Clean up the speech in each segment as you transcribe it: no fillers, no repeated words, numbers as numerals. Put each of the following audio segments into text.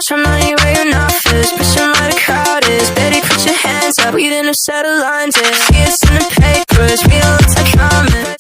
Some money where your mouth is, pushing where the crowd is. Baby, put your hands up, reading a set of lines. See us in the papers, read all the tech comments.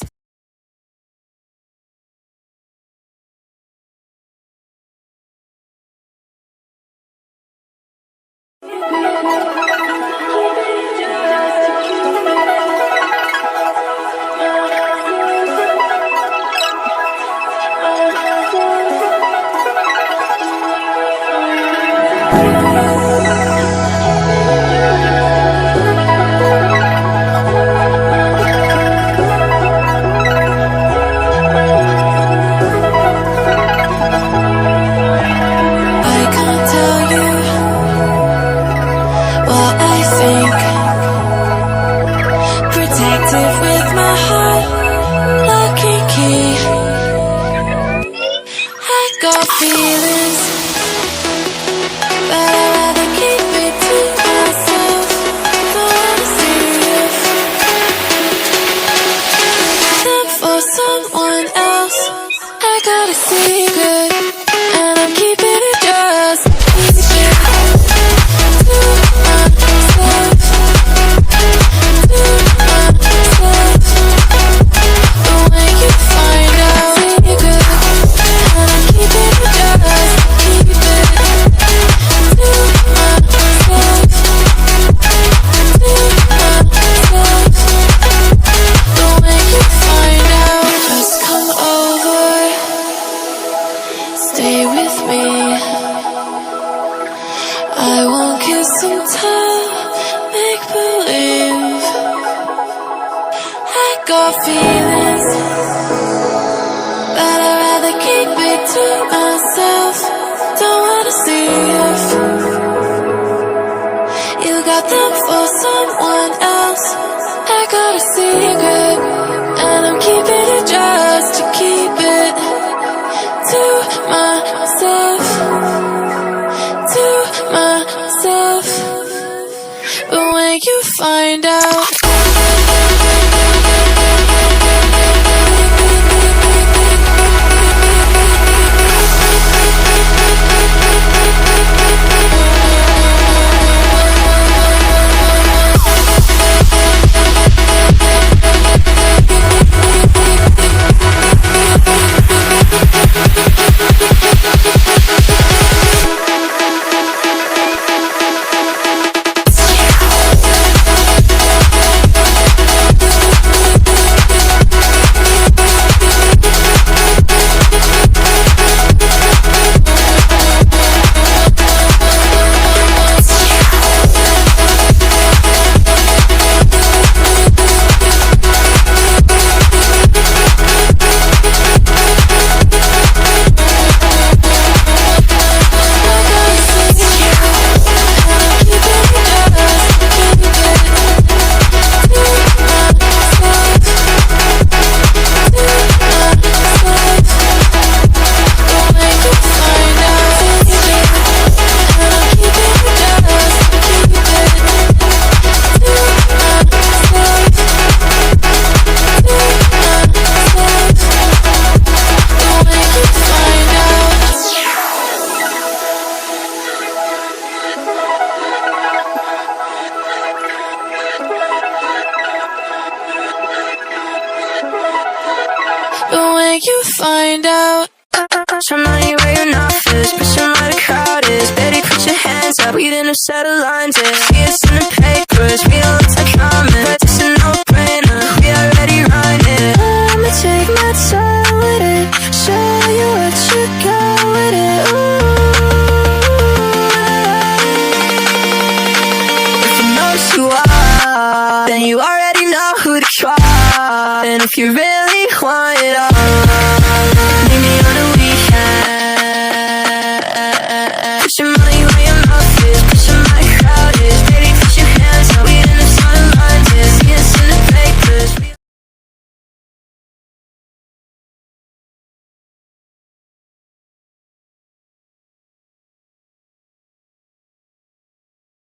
Set of lines, see us in the papers, read all the tech comments. It's a no-brainer, we already run it. I'ma take my time with it, show you what you got with it. Ooh. If you know what you are, then you already know who to try. And if you really want it all,